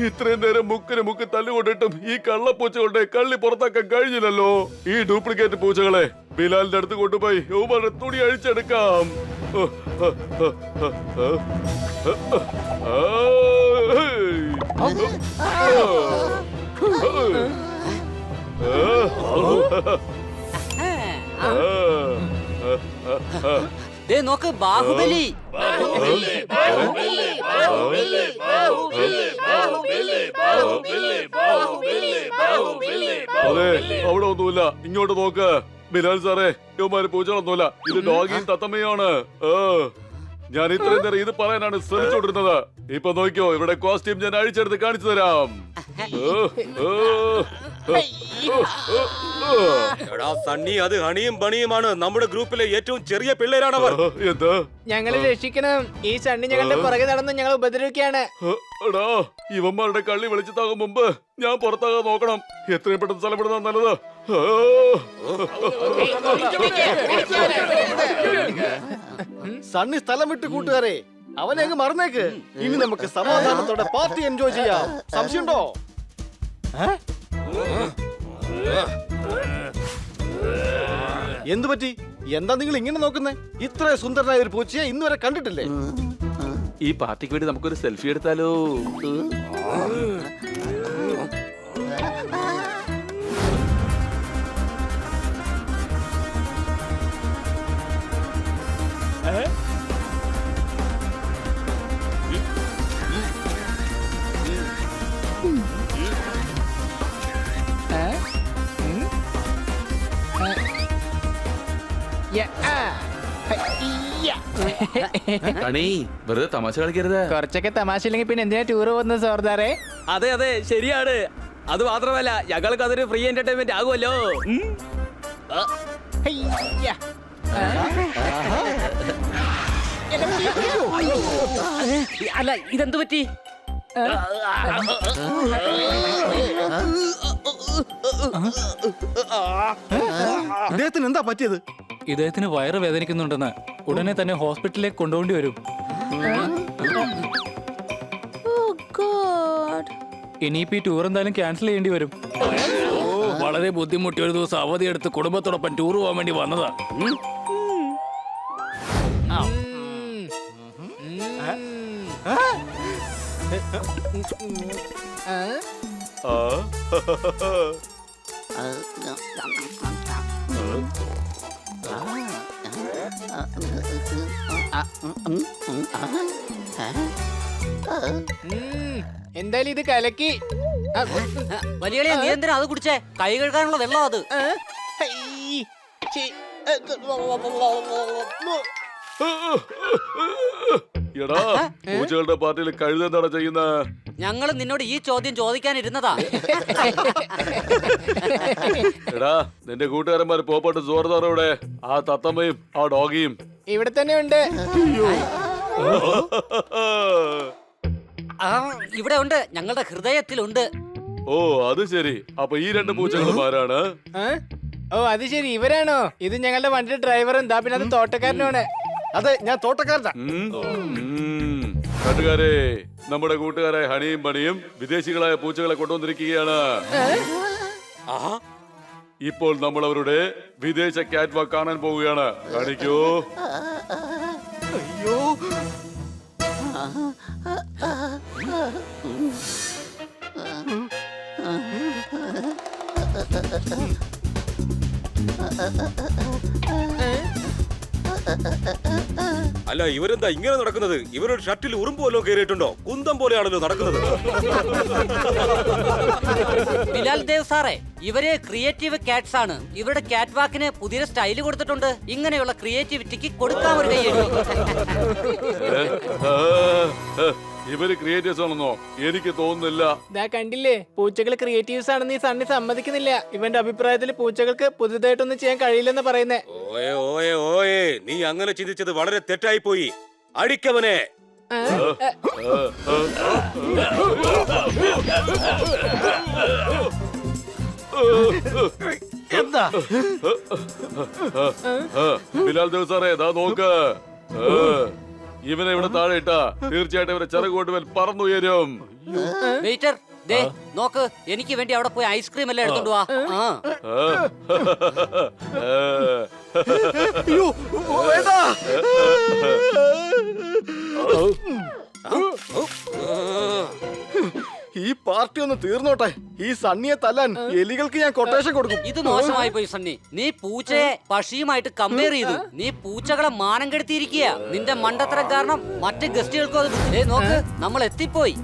ഇത്രയും നേരം മുക്കിന് മുക്ക് തല്ലുകൊണ്ടിട്ടും ഈ കള്ളപ്പൂച്ചകളുടെ കള്ളി പുറത്താക്കാൻ കഴിഞ്ഞില്ലല്ലോ. ഈ ഡ്യൂപ്ലിക്കേറ്റ് പൂച്ചകളെ ബിലാലിന്റെ അടുത്ത് കൊണ്ടുപോയി യുവമാരുടെ തുണി അഴിച്ചെടുക്കാം. നോക്ക്, ബാഹുബലി. അതെ, അവിടെ ഒന്നുമില്ല. ഇങ്ങോട്ട് നോക്ക് ബിലാൽ സാറേ, യുവമാര് പൂച്ചകളൊന്നുമില്ല. ഇത് ഡോഗിയും തത്തമ്മയാണ്. ഞാൻ ഇത്രയും നേരം ഇത് പറയാനാണ് ശ്രമിച്ചോണ്ടിരുന്നത്. ഇപ്പൊ നോക്കിയോ, ഇവിടെ കോസ്റ്റ്യൂം ഞാൻ അഴിച്ചെടുത്ത് കാണിച്ചു തരാം. സണ്ണി, അത് ഹണിയും ബണിയുമാണ്. നമ്മുടെ ഗ്രൂപ്പിലെ ഏറ്റവും ചെറിയ പിള്ളേരാണവർ. എന്താ? ഞങ്ങളെ രക്ഷിക്കണം. ഈ സണ്ണി ഞങ്ങളുടെ പുറകെ നടന്ന് ഞങ്ങൾ ഉപദ്രവിക്കുകയാണ്. എടാ, ഇവന്മാരുടെ കള്ളി വെളിച്ചത്താകും മുമ്പ് ഞാൻ പുറത്താകാൻ നോക്കണം. എത്രയും പെട്ടെന്ന് സ്ഥലപ്പെടുന്ന നല്ലത്. സണ്ണി സ്ഥലം വിട്ട് കൂട്ടുകാരെ, അവനെ അങ്ങ് മറന്നേക്ക്. ഇനി നമുക്ക് സമാധാനത്തോടെ പാർട്ടി എൻജോയ് ചെയ്യാം. സംശയമുണ്ടോ? എന്തു പറ്റി? എന്താ നിങ്ങൾ ഇങ്ങനെ നോക്കുന്നേ? ഇത്ര സുന്ദരനായ ഒരു പൂച്ചയെ ഇന്ന് വരെ കണ്ടിട്ടില്ലേ? ഈ പാർട്ടിക്ക് വേണ്ടി നമുക്കൊരു സെൽഫി എടുത്താലോ? കണി, വെറുതെ തമാശ കളിക്കരുത്. കുറച്ചൊക്കെ തമാശ ഇല്ലെങ്കിൽ പിന്നെ എന്തിനാ ടൂർ പോകുന്നത് സോർദാറെ? അതെ അതെ, ശരിയാണ്. അത് മാത്രമല്ല, ഞങ്ങൾക്ക് അതൊരു ഫ്രീ എന്റർടൈൻമെന്റ് ആകുമല്ലോ. അല്ല, ഇതെന്തു പറ്റി? ഇദ്ദേഹത്തിന് എന്താ പറ്റിയത്? ഇദ്ദേഹത്തിന് വയറ് വേദനിക്കുന്നുണ്ടെന്ന് ഉടനെ തന്നെ ഹോസ്പിറ്റലിലേക്ക് കൊണ്ടുപോകേണ്ടി വരും. ഇനിയിപ്പോ ഈ ടൂർ എന്തായാലും ക്യാൻസൽ ചെയ്യേണ്ടി വരും. വളരെ ബുദ്ധിമുട്ടി ഒരു ദിവസം അവധിയെടുത്ത് കുടുംബത്തോടൊപ്പം ടൂർ പോകാൻ വേണ്ടി വന്നതാ. എന്തായാലും ഇത് കലക്കി. വലിയ നീ എന്തിനാ അത് കുടിച്ചേ? കൈ കഴുകാനുള്ള വെള്ളം അത്. എടാ, പൂച്ചകളുടെ പാർട്ടിയിൽ കഴുതെന്താണ് ചെയ്യുന്നത്? ഞങ്ങള് നിന്നോട് ഈ ചോദ്യം ചോദിക്കാനിരുന്നതാ. എടാ, നിന്റെ കൂട്ടുകാരന്മാര് പോപ്പട്ട് സോർദാറോടെ ആ തത്തമ്മയും ആ ഡോഗിയും ഇവിടെ തന്നെ ഉണ്ട്. ഇവിടെ ഉണ്ട്, ഞങ്ങളുടെ ഹൃദയത്തിലുണ്ട്. ഓ, അത് ശരി. അപ്പൊ ഈ രണ്ട് പൂച്ചകളും ആരാണ്? ഓ, അത് ശരി, ഇവരാണോ? ഇത് ഞങ്ങളുടെ വണ്ടിയുടെ ഡ്രൈവറും ദാ പിന്നെ അത് തോട്ടക്കാരനുമാണ്. അതെ, ഞാൻ തോട്ടക്കാരനാ. കൂട്ടുകാരെ, നമ്മുടെ കൂട്ടുകാരായ ഹണിയും ബണിയും വിദേശികളായ പൂച്ചകളെ കൊണ്ടുവന്നിരിക്കുകയാണ്. ഇപ്പോൾ നമ്മൾ അവരുടെ വിദേശ കാറ്റ് വാക്ക് കാണാൻ പോവുകയാണ്. കാണിക്കൂ. അയ്യോ, അല്ല, ഇവരെന്താ ഇങ്ങനെ നടക്കുന്നത്? ഇവരുടെ ഷർട്ടിൽ ഉറുമ്പ് വല്ലതും കയറിയിട്ടുണ്ടോ? കുന്തം പോലെയാണല്ലോ നടക്കുന്നത്. ബിലാൽ ദേവ് സാറേ, ഇവര് ക്രിയേറ്റീവ് കാറ്റ്സ് ആണ്. ഇവരുടെ കാറ്റ് വാക്കിന് പുതിയ സ്റ്റൈല് കൊടുത്തിട്ടുണ്ട്. ഇങ്ങനെയുള്ള ക്രിയേറ്റിവിറ്റിക്ക് കൊടുക്കാൻ ഒരു കൈയ്യടി. ഇവര് ക്രിയേറ്റീവ്സ് ആണെന്നോ? എനിക്ക് തോന്നുന്നില്ല. ദാ കണ്ടില്ലേ, പൂച്ചകൾ ക്രിയേറ്റീവ്സ് ആണെന്ന് ഈ സണ്ണി സമ്മതിക്കുന്നില്ല. ഇവന്റെ അഭിപ്രായത്തിൽ പൂച്ചകൾക്ക് പുതുതായിട്ടൊന്നും ചെയ്യാൻ കഴിയില്ലെന്ന് പറയുന്നേ. ഓയേ ഓയേ ഓയേ, നീ അങ്ങനെ ചിന്തിച്ചത് വളരെ തെറ്റായി പോയി. അടിക്കവനെ. എന്താ ബിലാൽ ദേവ് സാറേ ദാ നോക്ക്. ഇവനെ ഇവിടെ താഴെ ഇട്ടാ തീർച്ചയായിട്ടും ഇവരെ ചിറകുകൊണ്ടുവൻ പറന്നുയരും. വെയിറ്റർ ദേ നോക്ക്, എനിക്ക് വേണ്ടി അവിടെ പോയി ഐസ്ക്രീം എല്ലാം എടുത്തോണ്ട് വാ. അയ്യോ വേണ്ട. ഈ പാർട്ടി ഒന്ന് തീർന്നോട്ടെ. ഈ സണ്ണിയെ തല്ലാൻ എലികൾക്ക് ഞാൻ കൊട്ടേഷൻ കൊടുക്കും. ഇത് മോശമായി പോയി സണ്ണി. നീ പൂച്ചയെ പശിയുമായിട്ട് കമ്പയർ ചെയ്തു. നീ പൂച്ചകളെ മാനം കെടുത്തിയിരിക്കുക. നിന്റെ മണ്ടത്തരം കാരണം മറ്റ് ഗസ്റ്റുകൾക്കും അത് നോക്ക്, നമ്മൾ എത്തിപ്പോയി.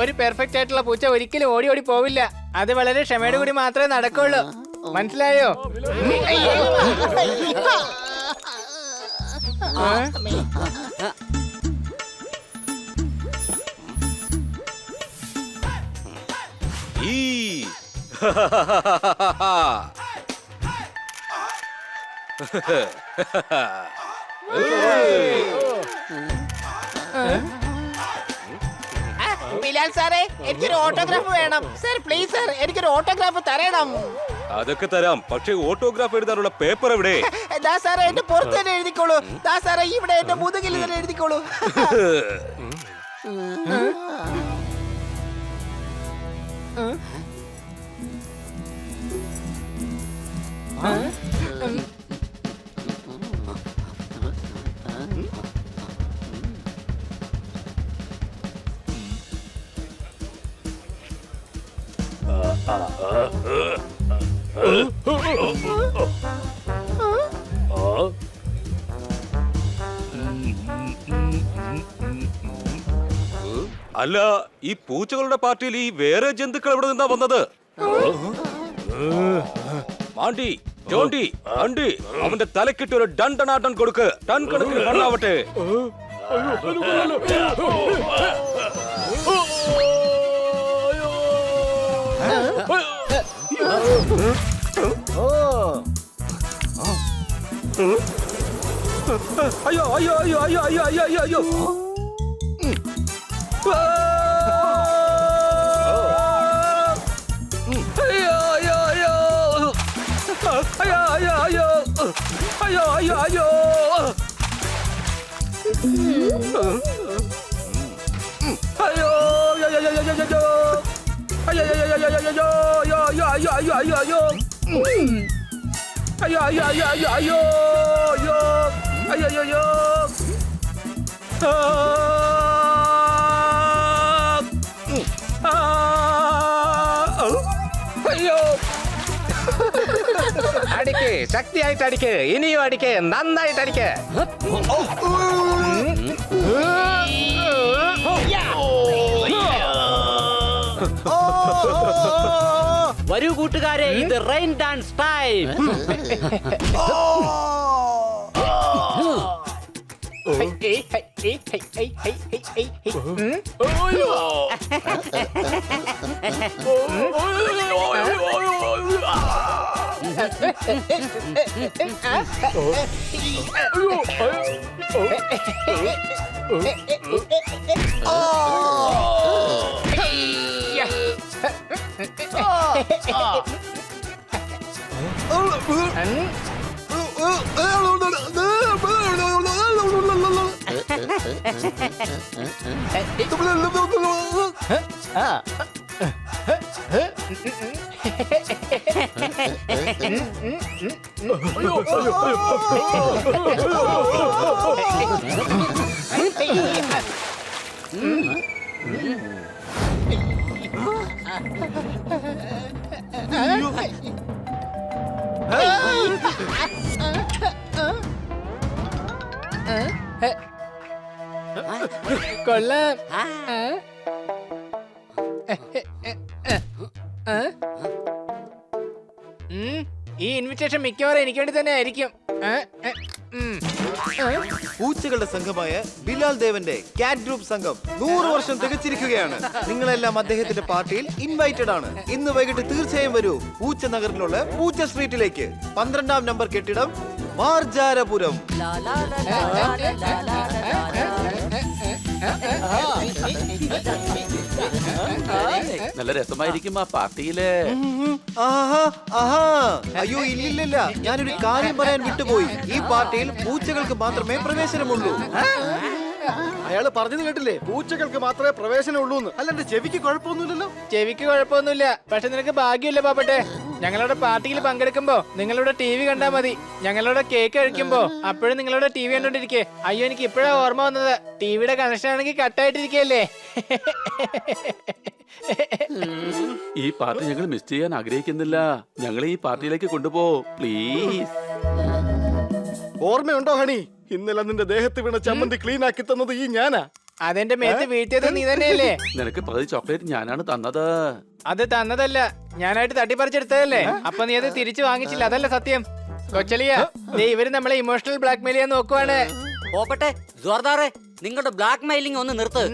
ഒരു പെർഫെക്റ്റ് ആയിട്ടുള്ള പൂച്ച ഒരിക്കലും ഓടി ഓടി പോവില്ല. അത് വളരെ ക്ഷമയോട് കൂടി മാത്രമേ നടക്കുള്ളൂ. മനസ്സിലായോ? ഈ ബിലാൽ സാറേ, എനിക്കൊരു ഓട്ടോഗ്രാഫ് വേണം. സാർ പ്ലീസ് സാർ, എനിക്കൊരു ഓട്ടോഗ്രാഫ് തരണം. അതൊക്കെ തരാം, പക്ഷേ ഓട്ടോഗ്രാഫ് എഴുതാനുള്ള പേപ്പർ എവിടെ? ദാ സാറേ, എന്റെ പുറത്ത് തന്നെ എഴുതിക്കോളൂ. ദാ സാറേ, ഇവിടെ എന്റെ മുതുകിൽ തന്നെ എഴുതിക്കോളൂ. അല്ല, ഈ പൂച്ചകളുടെ പാർട്ടിയിൽ ഈ വേറെ ജന്തുക്കൾ എവിടെ നിന്നാ വന്നത്? മാണ്ടി, ജോണ്ടി, അണ്ടി, അവന്റെ തലക്കിട്ട് ഒരു ഡണ്ടനാട്ടം കൊടുക്ക്. ടൺ കണക്കിന് മണ്ണാവട്ടെ. അയ്യോ അയ്യോ അയ്യോ അയ്യോ അയ്യോ അയ്യോ അയ്യോ അയ്യോ. അടിക്ക്, ശക്തിയായിട്ട് അടിക്ക്, ഇനിയും അടിക്ക്, നന്നായിട്ട് അടിക്ക്. വരൂ കൂട്ടുകാരെ, ഇത് റെയിൻ ഡാൻസ് ടൈം. കൊള്ളാം. ഈ ഇൻവിറ്റേഷൻ മിക്കവാറും എനിക്ക് വേണ്ടി തന്നെ ആയിരിക്കും. പൂച്ചകളുടെ സംഘമായ ബിലാൽ ദേവന്റെ കാറ്റ് ഗ്രൂപ്പ് സംഘം 100 വർഷം തികച്ചിരിക്കുകയാണ്. നിങ്ങളെല്ലാം അദ്ദേഹത്തിന്റെ പാർട്ടിയിൽ ഇൻവൈറ്റഡ് ആണ്. ഇന്ന് വൈകിട്ട് തീർച്ചയായും വരൂ പൂച്ച നഗറിലുള്ള പൂച്ച സ്ട്രീറ്റിലേക്ക്. 12ാം നമ്പർ കെട്ടിടം, മാർജാരപുരം. നല്ല രസമായിരിക്കും ആ പാർട്ടിയില്. ആഹാ ആഹാ അയ്യോ ഇല്ലില്ല, ഞാനൊരു കാര്യം പറയാൻ വിട്ടുപോയി. ഈ പാർട്ടിയിൽ പൂച്ചകൾക്ക് മാത്രമേ പ്രവേശനമുള്ളൂ. അയാള് പറഞ്ഞത് കേട്ടില്ലേ, പൂച്ചകൾക്ക് മാത്രമേ പ്രവേശനമുള്ളൂ എന്ന്. അല്ല എന്റെ ചെവിക്ക് കുഴപ്പമൊന്നുമില്ലല്ലോ. ചെവിക്ക് കുഴപ്പമൊന്നുമില്ല, പക്ഷെ നിനക്ക് ഭാഗ്യമില്ല പാപ്പട്ടെ. ഞങ്ങളുടെ പാർട്ടിയിൽ പങ്കെടുക്കുമ്പോ നിങ്ങളുടെ TV കണ്ടാ മതി. ഞങ്ങളുടെ കേക്ക് കഴിക്കുമ്പോ അപ്പോഴും നിങ്ങളുടെ TV കണ്ടോണ്ടിരിക്കേ. അയ്യോ, എനിക്ക് ഇപ്പോഴാ ഓർമ്മ വന്നത്, ടിവിയുടെ കണക്ഷൻ ആണെങ്കിൽ കട്ടായിട്ടിരിക്കല്ലേ. ഈ പാർട്ടി ഞങ്ങൾ മിസ് ചെയ്യാൻ ആഗ്രഹിക്കുന്നില്ല. ഞങ്ങളെ ഈ പാർട്ടിയിലേക്ക് കൊണ്ടുപോ പ്ലീസ്. ഓർമ്മയുണ്ടോ ഹണി, ഇന്നലെ നിന്റെ ദേഹത്ത് വീണ ചമ്മന്തി ക്ലീൻ ആക്കി തന്നത് ഈ ഞാനാ. അതെന്റെ മേത്ത് വീഴ്ത്തിയത് നീ തന്നെയല്ലേ? നിനക്ക് പകുതി ചോക്ലേറ്റ് ഞാനാണ് തന്നത്. അത് തന്നതല്ല, ഞാനായിട്ട് തട്ടിപ്പറിച്ചെടുത്തതല്ലേ. അപ്പൊ നീ അത് തിരിച്ചു വാങ്ങിച്ചില്ല, അതല്ല സത്യം. കൊച്ചലിയ, ഇവര് നമ്മളെ ഇമോഷണൽ ബ്ലാക്ക് മെയിൽ ചെയ്യാൻ നോക്കുവാണ്. പോപ്പട്ടെ ജോർദാറെ, നിങ്ങളുടെ ബ്ലാക്ക് മെയിലിംഗ് ഒന്ന് നിർത്ത്.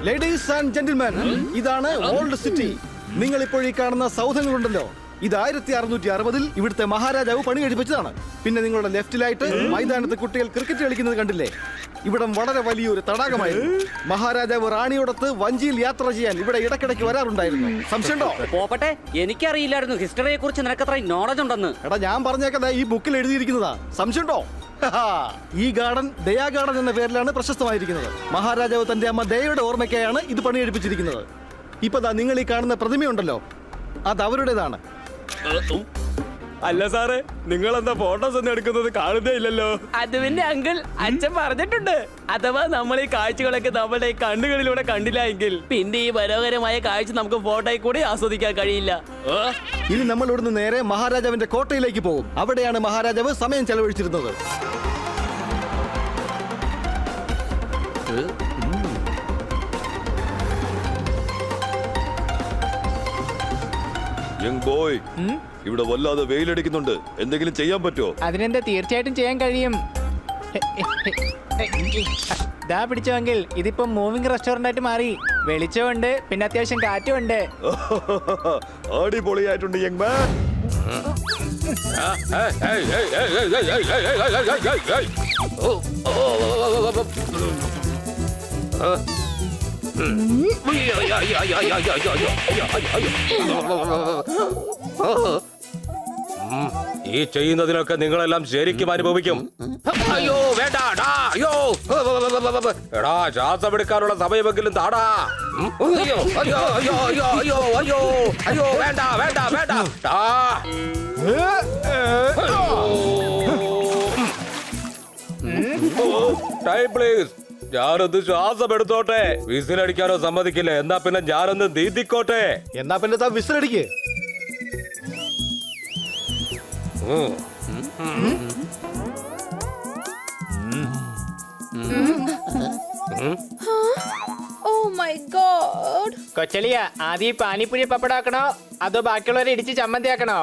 ലേഡീസ് ആൻഡ് ജെന്റിൽമാൻ, ഇതാണ് ഓൾഡ് സിറ്റി. നിങ്ങൾ ഇപ്പോൾ ഈ കാണുന്ന സൗധങ്ങളുണ്ടല്ലോ, ഇത് 1660 ഇവിടുത്തെ മഹാരാജാവ് പണി കഴിപ്പിച്ചതാണ്. പിന്നെ നിങ്ങളുടെ ലെഫ്റ്റിലായിട്ട് മൈതാനത്ത് കുട്ടികൾ ക്രിക്കറ്റ് കളിക്കുന്നത് കണ്ടില്ലേ? ഇവിടം വളരെ വലിയൊരു തടാകമായിരുന്നു. മഹാരാജാവ് റാണിയോടൊത്ത് വഞ്ചിയിൽ യാത്ര ചെയ്യാൻ ഇവിടെ ഇടയ്ക്കിടയ്ക്ക് വരാറുണ്ടായിരുന്നു. സംശയമുണ്ടോ? പോപ്പട്ടെ, എനിക്കറിയില്ലായിരുന്നു ഹിസ്റ്ററിയെ കുറിച്ച് നിനക്കത്ര നോളജ് ഉണ്ടെന്ന്. എടാ, ഞാൻ പറഞ്ഞേക്കതാ ഈ ബുക്കിൽ എഴുതിയിരിക്കുന്നതാ. സംശയമുണ്ടോ? ഈ ഗാർഡൻ ദയാ ഗാർഡൻ എന്ന പേരിലാണ് പ്രശസ്തമായിരിക്കുന്നത്. മഹാരാജാവ് തന്റെ അമ്മ ദയയുടെ ഓർമ്മയ്ക്കായാണ് ഇത് പണിയെടുപ്പിച്ചിരിക്കുന്നത്. ഇപ്പൊ ദാ നിങ്ങൾ ഈ കാണുന്ന പ്രതിമയുണ്ടല്ലോ, അത് അവരുടേതാണ്. അല്ല സാറേ, നിങ്ങൾ എന്താ ഫോട്ടോസ് ഒന്നും എടുക്കുന്നത് കാണുന്നേ ഇല്ലല്ലോ. അത് പിന്നെ അങ്കിൾ, അച്ഛൻ പറഞ്ഞിട്ടുണ്ട്, അഥവാ നമ്മൾ ഈ കാഴ്ചകളൊക്കെ നമ്മുടെ ഈ കണ്ണുകളിലൂടെ കണ്ടില്ല എങ്കിൽ പിന്നെ ഈ മനോഹരമായ കാഴ്ച നമുക്ക് ഫോട്ടോയിൽ കൂടി ആസ്വദിക്കാൻ കഴിയില്ല. ഇനി നമ്മൾ ഇവിടുന്ന് നേരെ മഹാരാജാവിന്റെ കോട്ടയിലേക്ക് പോകും. അവിടെയാണ് മഹാരാജാവ് സമയം ചെലവഴിച്ചിരുന്നത്. യങ് ബോയ്, ഇവിടെ വല്ലാതെ വെയിലടിക്കുന്നുണ്ട്, എന്തെങ്കിലും ചെയ്യാൻ പറ്റുമോ? അതിനെന്താ, തീർച്ചയായിട്ടും ചെയ്യാൻ കഴിയും. ദാ പിടിച്ചോങ്കിൽ, ഇതിപ്പോ മൂവിംഗ് റെസ്റ്റോറന്റ് ആയിട്ട് മാറി. വെളിച്ചമുണ്ട്, പിന്നെ അത്യാവശ്യം കാറ്റുമുണ്ട്. അടിപൊളിയായിട്ടുണ്ട് യങ് മാൻ. ഈ ചെയ്യുന്നതിനൊക്കെ നിങ്ങളെല്ലാം ശരിക്കും അനുഭവിക്കും. അയ്യോ വേണ്ടാ, അയ്യോ എടാ, ശ്വാസം എടുക്കാനുള്ള സമയമെങ്കിലും താടാ. അയ്യോ അയ്യോ അയ്യോ അയ്യോ അയ്യോ അയ്യോ അയ്യോ വേണ്ട വേണ്ട വേണ്ട. Time please. ഞാനൊന്ന് ശ്വാസം എടുത്തോട്ടെ. വിസിലടിക്കാനോ സമ്മതിക്കില്ല. എന്നാ പിന്നെ ഞാനൊന്ന് നീന്തിക്കോട്ടെ. എന്നാ പിന്നെ താ വിസിലടിക്ക്. കൊച്ചലിയ, ആദ്യം പാനിപ്പുരി പപ്പടാക്കണോ അതോ ബാക്കിയുള്ളവരെ ഇടിച്ച് ചമ്മന്തിയാക്കണോ?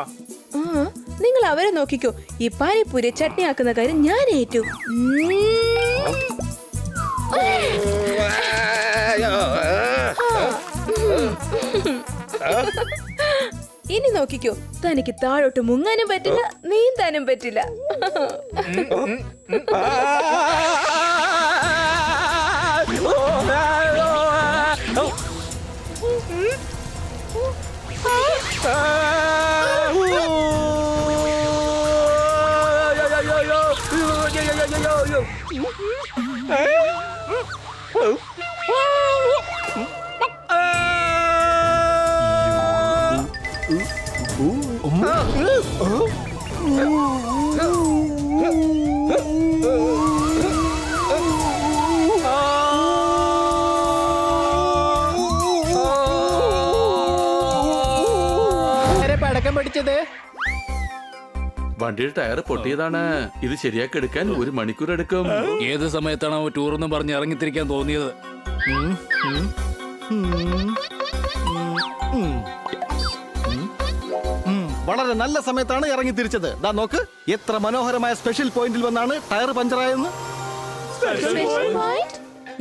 നിങ്ങൾ അവരെ നോക്കിക്കോ, ഈ പാനിപ്പൂരി ചട്നി ആക്കുന്ന കാര്യം ഞാൻ ഏറ്റു. ഇനി നോക്കിക്കോ, തനിക്ക് താഴോട്ട് മുങ്ങാനും പറ്റില്ല, നീന്താനും പറ്റില്ല. പടക്കം പഠിച്ചത് വണ്ടിയുടെ ടയർ പൊട്ടിയതാണ്. ഇത് ശരിയാക്കി എടുക്കാൻ 1 മണിക്കൂർ എടുക്കും. ഏത് സമയത്താണ് അവൻ ടൂറെന്ന് പറഞ്ഞ് ഇറങ്ങിത്തിരിക്കാൻ തോന്നിയത്? വളരെ നല്ല സമയത്താണ് ഇറങ്ങി തിരിച്ചത്. ദാ നോക്ക്, എത്ര മനോഹരമായ സ്പെഷ്യൽ പോയിന്റിൽ വന്നാണ് ടയർ പഞ്ചറായെന്ന്.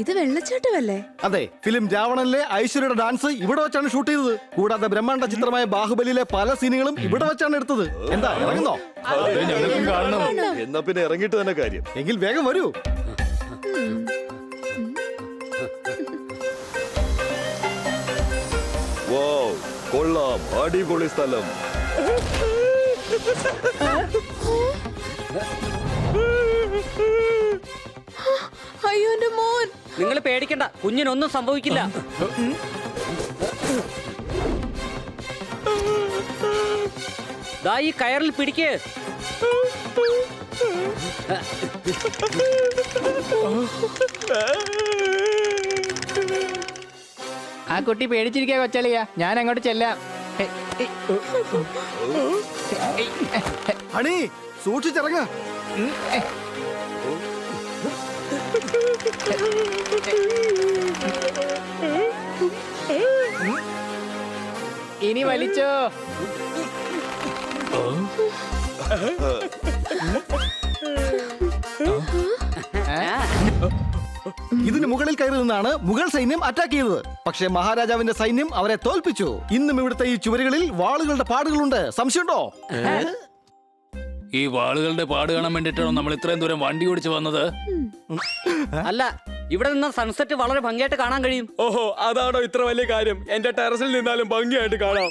ഇത് വെള്ളച്ചാട്ടമല്ലേ? അതെ, ഫിലിം രാവണനിലെ ഐശ്വര്യയുടെ ഡാൻസ് ഇവിടെ വെച്ചാണ് ഷൂട്ട് ചെയ്തത്. കൂടാതെ ബ്രഹ്മാണ്ഡ ചിത്രമായ ബാഹുബലിയിലെ പല സീനുകളും ഇവിടെ വെച്ചാണ് എടുത്തത്. എന്താ, ഇറങ്ങുന്നോ? എന്നാ പിന്നെ ഇറങ്ങിയിട്ട് തന്നെ കാര്യം. എങ്കിൽ വേഗം വരൂ. വൗ, കൊള്ളാം, അടിപൊളി സ്ഥലം. അയ്യോ എന്റെ മോൻ. നിങ്ങൾ പേടിക്കണ്ട, കുഞ്ഞിനൊന്നും സംഭവിക്കില്ല. ദാ ഈ കയറിൽ പിടിക്ക്. ആ കുട്ടി പേടിച്ചിരിക്കാ കൊച്ചാളിയാ, ഞാൻ അങ്ങോട്ട് ചെല്ലാം. ഹണി, സൂക്ഷിച്ചിറങ്ങ. ഇനി വലിച്ചോ. ഇതിന് മുകളിൽ കയറി നിന്നാണ് മുഗൾ സൈന്യം അറ്റാക്ക് ചെയ്തത്. പക്ഷേ മഹാരാജാവിന്റെ സൈന്യം അവരെ തോൽപ്പിച്ചു. ഇന്നും ഇവിടുത്തെ ഈ ചുവരുകളിൽ വാളുകളുടെ പാടുകളുണ്ട്. സംശയമുണ്ടോ? ഈ വാളുകളുടെ പാട് കാണാൻ വേണ്ടിട്ടാണോ നമ്മൾ ഇത്രയും ദൂരം വണ്ടി ഓടിച്ച് വന്നത്? അല്ല, ഇവിടെ നിന്ന് സൺസെറ്റ് വളരെ ഭംഗിയായിട്ട് കാണാൻ കഴിയും. ഓഹോ, അതാണോ ഇത്ര വലിയ കാര്യം? എന്റെ ടെറസിൽ നിന്നാലും ഭംഗിയായിട്ട് കാണാം.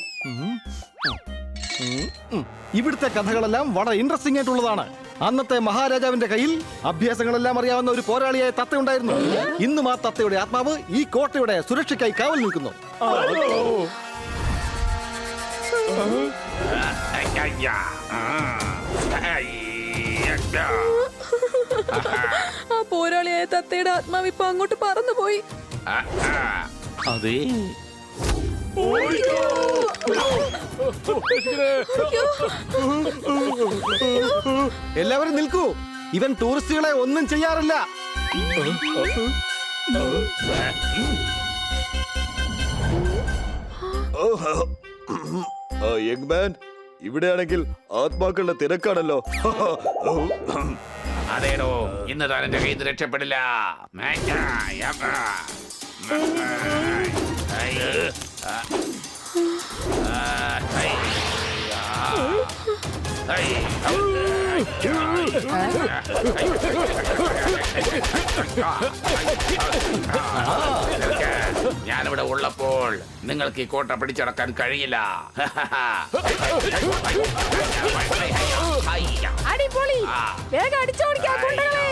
ഇവിടുത്തെ കഥകളെല്ലാം വളരെ ഇൻട്രസ്റ്റിംഗ് ആയിട്ടുള്ളതാണ്. അന്നത്തെ മഹാരാജാവിന്റെ കയ്യിൽ അഭ്യാസങ്ങളെല്ലാം അറിയാവുന്ന ഒരു പോരാളിയായ തത്തയുണ്ടായിരുന്നു. ഇന്നും ആ തത്തയുടെ ആത്മാവ് ഈ കോട്ടയുടെ സുരക്ഷയ്ക്കായി കാവൽ നിൽക്കുന്നു. ആ പോരാളിയായ തത്തയുടെ ആത്മാവ് ഇപ്പൊ അങ്ങോട്ട് പറന്നുപോയി. അതെ, എല്ലാവരും നിൽക്കൂ. ഇവൻ ടൂറിസ്റ്റുകളെ ഒന്നും ചെയ്യാറില്ല. യങ് മാൻ, ഇവിടെയാണെങ്കിൽ ആത്മാക്കളുടെ തിരക്കാണല്ലോ. അതേടോ, ഇന്ന് താൻ എന്റെ കയ്യിൽ നിന്ന് രക്ഷപ്പെടില്ല. ഞാനിവിടെ ഉള്ളപ്പോൾ നിങ്ങൾക്ക് ഈ കോട്ട പിടിച്ചടക്കാൻ കഴിയില്ല. അടിപൊളി, വേഗം അടിച്ചോടിക്കാം കൊണ്ടുകളെ.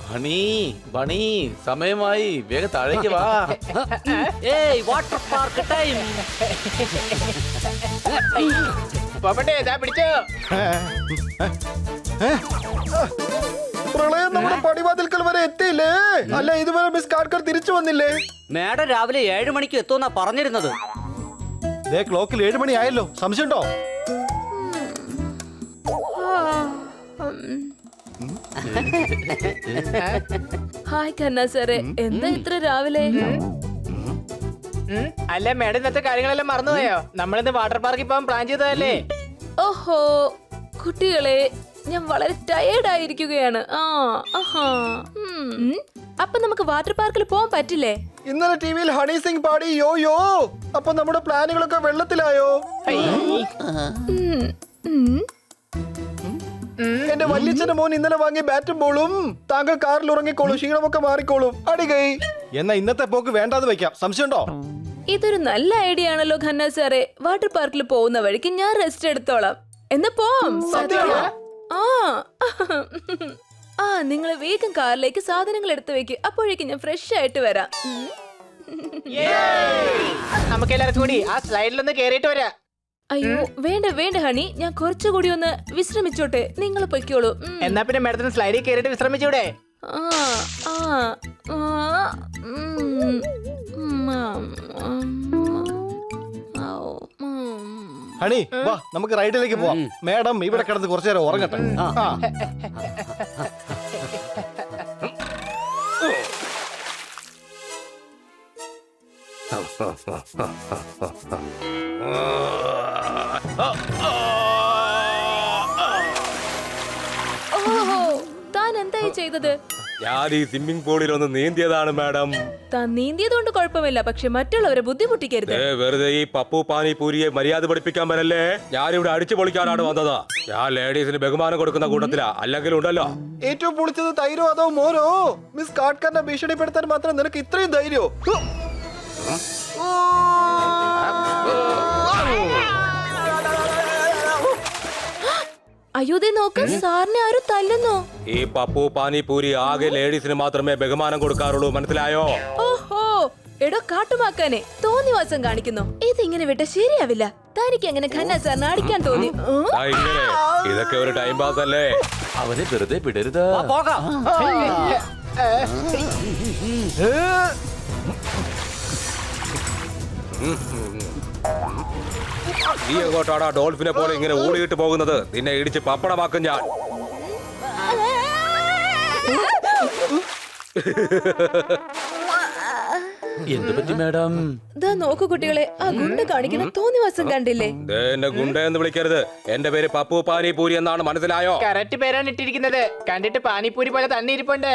ഹണി, ബണി, സമയമായി, വേഗം താഴേക്ക് വാ. ഏയ്, വാട്ടർ പാർക്ക് ടൈം. പോപ്പട്ടെ, ഇതാ പിടിച്ചോ. പ്രളയം നമ്മുടെ പടിവാതിൽക്കൽ വരെ എത്തിയില്ലേ? അല്ല, ഇതുവരെ മിസ് കാർക്കർ തിരിച്ചു വന്നില്ലേ? മാഡം രാവിലെ 7 മണിക്ക് എത്തുമെന്നാ പറഞ്ഞിരുന്നത്. ക്ലോക്കിൽ 7 മണി ആയല്ലോ. സംശയമുണ്ടോ? ഹായ് കന്നാ സാറേ, എന്താ ഇത്ര രാവിലെ? അല്ല മേഡം, ഇന്നത്തെ കാര്യങ്ങളെല്ലാം മറന്നുപോയോ? നമ്മളിന്ന് വാട്ടർ പാർക്കിൽ പോകാൻ പ്ലാൻ ചെയ്തതല്ലേ? ഓഹോ കുട്ടികളെ, ഞാൻ വളരെ ടയേർഡ് ആയിരിക്കുകയാണ്. അപ്പൊ നമുക്ക് വാട്ടർ പാർക്കിൽ പോകാൻ പറ്റില്ലേ? ഇന്നലെ ടിവിയിൽ ഹണി സിംഗ് പാടി യോ യോ. അപ്പൊ നമ്മുടെ പ്ലാനുകളൊക്കെ വെള്ളത്തിലായോ? എന്റെ വല്യച്ഛന്റെ മോൻ ഇന്നലെ വാങ്ങിയ ബാറ്റും ബോളും. താങ്കൾ കാറിൽ ഉറങ്ങിക്കോളും, ക്ഷീണമൊക്കെ മാറിക്കോളും. അടികൈ. എന്നാ ഇന്നത്തെ പോക്ക് വേണ്ടാന്ന് വെക്കാം. സംശയമുണ്ടോ? ഇതൊരു നല്ല ഐഡിയ ആണല്ലോ ഖന്ന സാറേ. വാട്ടർ പാർക്കിൽ പോകുന്ന വഴിക്ക് ഞാൻ റെസ്റ്റ് എടുത്തോളാം. എന്നാ പോം. നിങ്ങൾ വേഗം കാറിലേക്ക് സാധനങ്ങൾ എടുത്തു വെക്ക്. അപ്പോഴേക്കും ഞാൻ ഫ്രഷ് ആയിട്ട് വരാം. നമുക്ക് എല്ലാവർക്കും കൂടി ആ സ്ലൈഡിലൊന്ന് കേറിയിട്ട് വരാം. അയ്യോ വേണ്ട വേണ്ട ഹണി, ഞാൻ കുറച്ചുകൂടി ഒന്ന് വിശ്രമിച്ചോട്ടെ. നിങ്ങൾ പൊയ്ക്കോളൂ. എന്നാ പിന്നെ മേഡത്തിന് സ്ലൈഡിൽ കേറിയിട്ട് വിശ്രമിച്ചൂടെ? ഹണി വാ, നമുക്ക് റൈഡിലേക്ക് പോവാം. മാഡം ഇവിടെ കിടന്ന് കുറച്ചു നേരം ഉറങ്ങട്ടെ. ഓഹോ താൻ എന്തായി ചെയ്തത്? ഞാൻ ഈ സ്വിമ്മിംഗ് പൂളിൽ ഒന്ന് നീന്തിയതാണ് മാഡം. താൻ നീന്തിയതുകൊണ്ട് കുഴപ്പമില്ല, പക്ഷെ മറ്റുള്ളവരെ ബുദ്ധിമുട്ടിക്കരുത്. വെറുതെ ഈ പപ്പു പാനിപൂരിയെ മര്യാദ പഠിപ്പിക്കാൻ വരല്ലേ. ഞാനിവിടെ അടിച്ചു പൊളിക്കാനാണ് വന്നത്. ഞാൻ ലേഡീസിന് ബഹുമാനം കൊടുക്കുന്ന കൂട്ടത്തിലാ, അല്ലെങ്കിൽ ഉണ്ടല്ലോ. ഏറ്റവും പൊളിച്ചത് തൈരോ അതോ മോരോ? മിസ് കാട്ട്കാരനെ ഭീഷണിപ്പെടുത്താൻ മാത്രം നിനക്ക് ഇത്രയും ധൈര്യോ? അയ്യോ ദേ നോക്ക്, സാറിനെ ആരും തല്ലുന്നു. ഈ പപ്പു പാനിപൂരി ആകെ ലേഡീസിന് മാത്രമേ ബഹുമാനം കൊടുക്കാറുള്ളൂ, മനസ്സിലായോ? ഓഹോ എടോ കാട്ടുമാക്കാനെ തോന്നിവാസം കാണിക്കുന്നു. ഇതിങ്ങനെ വിട്ട ശരിയാവില്ല. തനിക്ക് എങ്ങനെ ഖന്ന സാറിനെ അടിക്കാൻ തോന്നി? ഇങ്ങനെ ഇതൊക്കെ ഒരു ടൈം പാസ് അല്ലേ. അവനെ വെറുതെ വിടരുത്. പോകാം. നീ എങ്ങോട്ടാടാ ഡോൾഫിനെ പോലെ ഇങ്ങനെ ഓടിയിട്ട് പോകുന്നത്? നിന്നെ ഇടിച്ച് പപ്പടമാക്കും ഞാൻ. എന്ത് പറ്റി മാഡം? ദാ നോക്കൂ കുട്ടികളെ, ആ ഗുണ്ട കാണിക്കുന്ന തോന്നിവാസം കണ്ടില്ലേ? എന്നെ ഗുണ്ട എന്ന് വിളിക്കരുത്. എന്റെ പേര് പപ്പു പാനിപൂരി എന്നാണ്, മനസ്സിലായോ? കറക്റ്റ് പേരാണ് ഇട്ടിരിക്കുന്നത്. കണ്ടിട്ട് പാനിപ്പൂരി പോലെ തന്നെ ഇരിപ്പുണ്ട്.